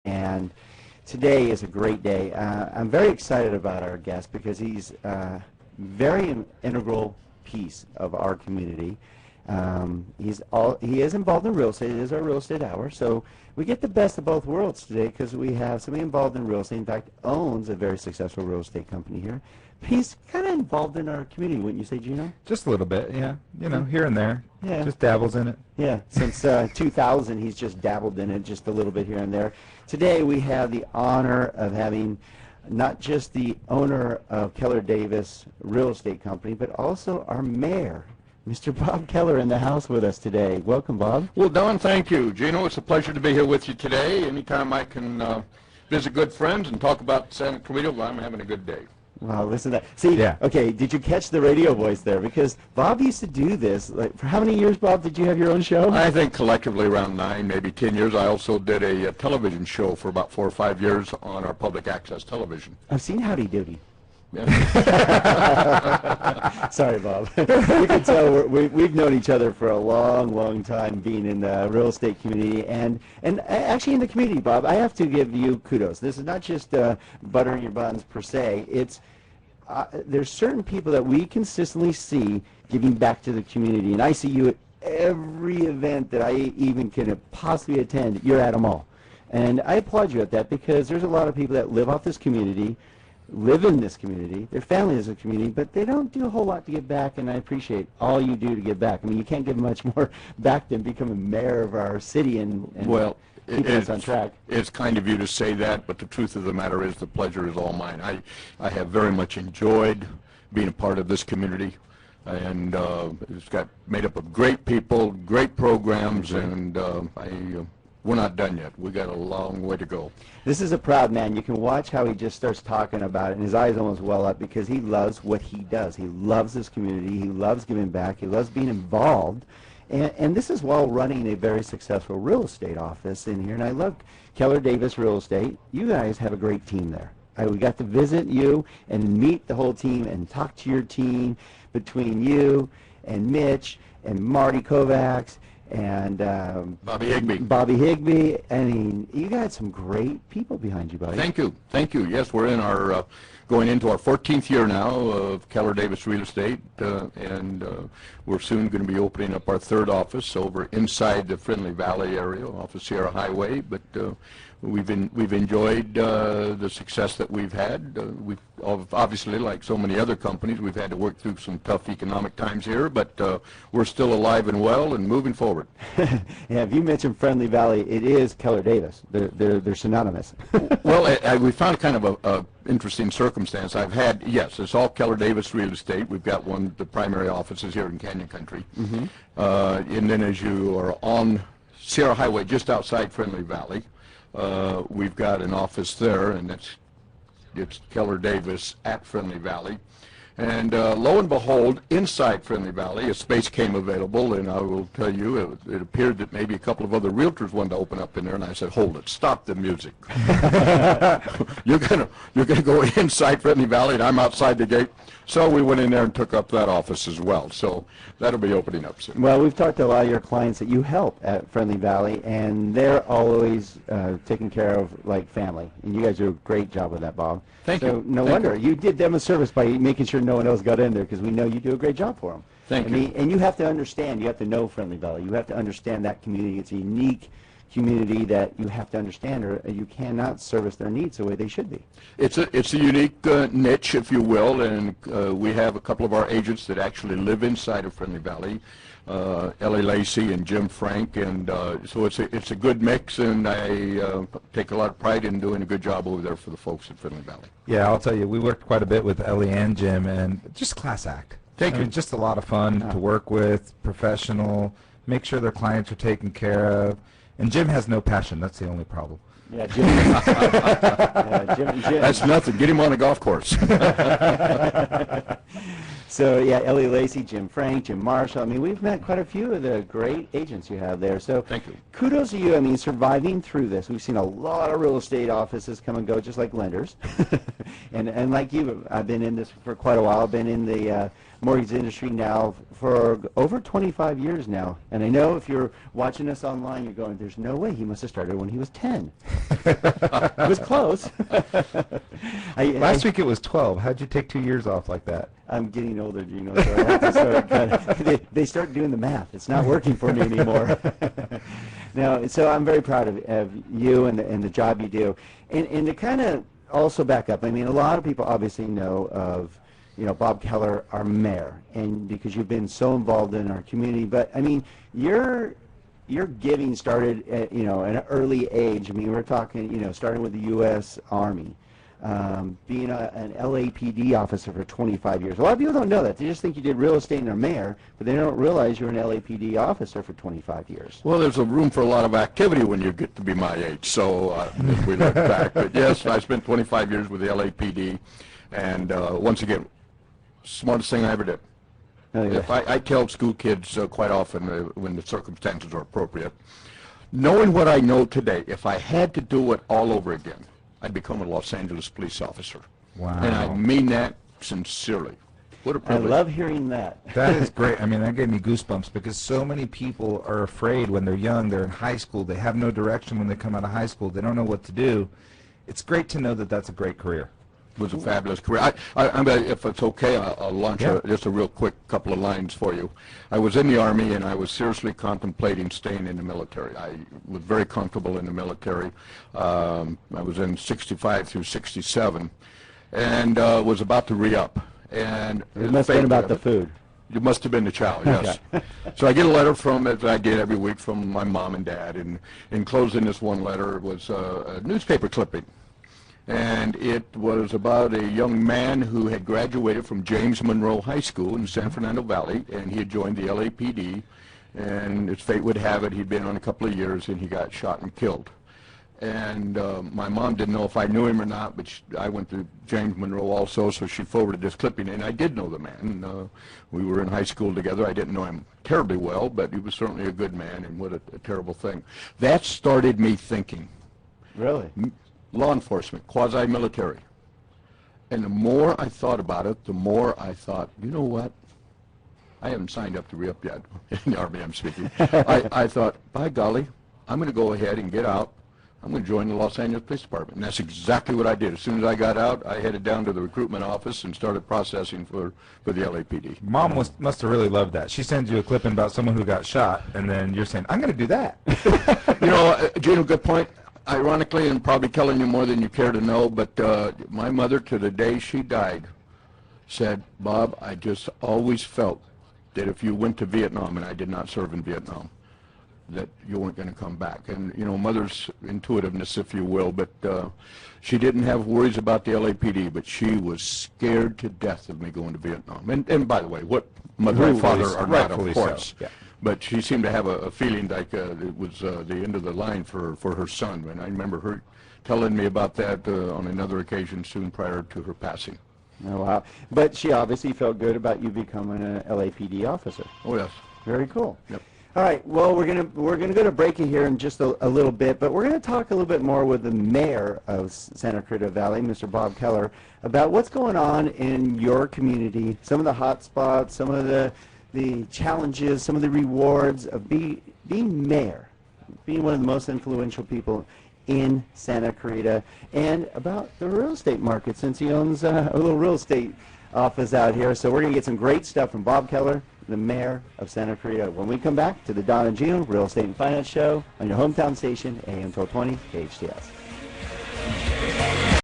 And today is a great day. I'm very excited about our guest because he's a very integral piece of our community. He is involved in real estate. It is our real estate hour. So we get the best of both worlds today because we have somebody involved in real estate. In fact, owns a very successful real estate company here. He's kind of involved in our community, wouldn't you say, Gino? Just a little bit, yeah. You know, here and there. Yeah. Just dabbles in it. Yeah. Since 2000, he's just dabbled in it just a little bit here and there. Today, we have the honor of having not just the owner of Kellar Davis Real Estate Company, but also our mayor, Mr. Bob Kellar, in the house with us today. Welcome, Bob. Well, Don, thank you. Gino, it's a pleasure to be here with you today. Anytime I can visit good friends and talk about Santa Clarita, well, I'm having a good day. Wow, listen to that. See, Yeah. Okay, did you catch the radio voice there? Because Bob used to do this. Like, for how many years, Bob, did you have your own show? I think collectively around 9, maybe 10 years. I also did a television show for about 4 or 5 years on our public access television. I've seen Howdy Doody. Yeah. Sorry, Bob. You can tell we've known each other for a long, long time being in the real estate community and actually in the community, Bob. I have to give you kudos. This is not just buttering your buns per se. It's there's certain people that we consistently see giving back to the community, and I see you at every event that I even can possibly attend. You're at them all, and I applaud you at that because there's a lot of people that live off this community, live in this community, their family is a community, but they don't do a whole lot to give back, and I appreciate all you do to give back. I mean, you can't give much more back than becoming mayor of our city and Well, keeping us on track. It's kind of you to say that, but the truth of the matter is the pleasure is all mine. I have very much enjoyed being a part of this community, and it's got made up of great people, great programs, and we're not done yet. We got a long way to go. This is a proud man. You can watch how he just starts talking about it, and his eyes almost well up because he loves what he does. He loves this community. He loves giving back. He loves being involved. And this is while running a very successful real estate office in here. And I love Kellar Davis Real Estate. You guys have a great team there. We got to visit you and meet the whole team and talk to your team between you and Mitch and Marty Kovacs and Bobby Higbee. I mean, you got some great people behind you, buddy. Thank you. Thank you. Yes, we're in our going into our 14th year now of Kellar Davis Real Estate, and we're soon going to be opening up our 3rd office over inside the Friendly Valley area off of Sierra Highway. But we've enjoyed the success that we've had. We've obviously, like so many other companies, we've had to work through some tough economic times here, but we're still alive and well and moving forward. Yeah, if you mentioned Friendly Valley, it is Kellar Davis. They're synonymous. Well, we found kind of a interesting circumstance. Yes, it's all Kellar Davis Real Estate. We've got the primary offices here in Canyon Country. Mm-hmm. And then as you are on Sierra Highway, just outside Friendly Valley, we've got an office there, and it's Kellar Davis at Friendly Valley. And lo and behold, inside Friendly Valley, a space came available, and I will tell you, it appeared that maybe a couple of other realtors wanted to open up in there, and I said, hold it, stop the music. You're gonna go inside Friendly Valley, and I'm outside the gate. So we went in there and took up that office as well. So that'll be opening up soon. Well, we've talked to a lot of your clients that you help at Friendly Valley, and they're always taken care of like family. And you guys do a great job with that, Bob. Thank you. No wonder. You did them a service by making sure no one else got in there because we know you do a great job for them. Thank you. And you have to understand, you have to know Friendly Valley. You have to understand that community. It's a unique community that you have to understand, or you cannot service their needs the way they should be. It's a unique niche, if you will, and we have a couple of our agents that actually live inside of Friendly Valley, Ellie Lacey and Jim Frank, and so it's a good mix, and I take a lot of pride in doing a good job over there for the folks at Friendly Valley. Yeah, I'll tell you, we worked quite a bit with Ellie and Jim, and just class act. Thank you. Just a lot of fun to work with, professional, make sure their clients are taken care of. And Jim has no passion. That's the only problem. Yeah, Jim. Yeah, Jim. That's nothing. Get him on a golf course. So, yeah, Ellie Lacey, Jim Frank, Jim Marshall. I mean, we've met quite a few of the great agents you have there. So thank you. Kudos to you. I mean, surviving through this. We've seen a lot of real estate offices come and go, just like lenders. and like you, I've been in this for quite a while. I've been in the mortgage industry now for over 25 years now. And I know if you're watching us online, you're going, there's no way, he must have started when he was 10. It was close. Last week it was 12. How'd you take 2 years off like that? I'm getting older, Gino, so I have to start they start doing the math. It's not working for me anymore. Now, so I'm very proud of you and the job you do. And to kind of also back up, I mean, a lot of people obviously know of, Bob Kellar, our mayor, and because you've been so involved in our community. But, I mean, your giving started at, at an early age. I mean, we're talking, starting with the U.S. Army. Being an LAPD officer for 25 years. A lot of people don't know that. They just think you did real estate and a mayor, but they don't realize you're an LAPD officer for 25 years. Well, there's a room for a lot of activity when you get to be my age, so if we look back. But yes, I spent 25 years with the LAPD, and once again, smartest thing I ever did. Oh, yeah. If I tell school kids quite often when the circumstances are appropriate, knowing what I know today, if I had to do it all over again, I'd become a Los Angeles police officer. Wow. And I mean that sincerely. What a I privilege. love hearing that. That is great. I mean, that gave me goosebumps because so many people are afraid when they're young, they're in high school, they have no direction when they come out of high school, they don't know what to do. It's great to know that that's a great career. It was a fabulous career. I'm gonna, if it's okay, I'll launch just a real quick couple of lines for you. I was in the Army, and I was seriously contemplating staying in the military. I was very comfortable in the military. I was in 65 through 67, and was about to re-up. And It must have been about the food. It must have been the child, yes. So I get a letter from, as I did every week, from my mom and dad, and enclosed in this one letter was a newspaper clipping. And it was about a young man who had graduated from James Monroe High School in San Fernando Valley, and he had joined the LAPD, and as fate would have it, he'd been on a couple of years, and he got shot and killed. And my mom didn't know if I knew him or not, but I went to James Monroe also, so she forwarded this clipping, and I did know the man. We were in high school together. I didn't know him terribly well, but he was certainly a good man, and what a terrible thing. That started me thinking. Really? Law enforcement, quasi-military. And the more I thought about it, the more I thought, you know what? I haven't signed up to re-up yet. In the Army, I'm speaking. I thought, by golly, I'm going to go ahead and get out. I'm going to join the Los Angeles Police Department. And that's exactly what I did. As soon as I got out, I headed down to the recruitment office and started processing for the LAPD. Mom must have really loved that. She sends you a clipping about someone who got shot, and then you're saying, I'm going to do that. Gino, good point. Ironically, and probably telling you more than you care to know, but my mother, to the day she died, said, Bob, I just always felt that if you went to Vietnam, and I did not serve in Vietnam, that you weren't going to come back. And, mother's intuitiveness, if you will, but she didn't have worries about the LAPD, but she was scared to death of me going to Vietnam. And by the way, what mother and father are not, of course. So. Yeah. But she seemed to have a feeling like it was the end of the line for her son. And I remember her telling me about that on another occasion soon prior to her passing. Oh, wow. But she obviously felt good about you becoming an LAPD officer. Oh, yes. Very cool. Yep. All right. Well, we're gonna go to break here in just a little bit, but we're gonna talk a little bit more with the mayor of Santa Clarita Valley, Mr. Bob Kellar, about what's going on in your community, some of the hot spots, some of the challenges, some of the rewards of being mayor, being one of the most influential people in Santa Clarita, and about the real estate market, since he owns a little real estate office out here. So we're going to get some great stuff from Bob Kellar, the mayor of Santa Clarita, when we come back to the Don and Gino Real Estate and Finance Show on your hometown station, AM 1220 KHTS.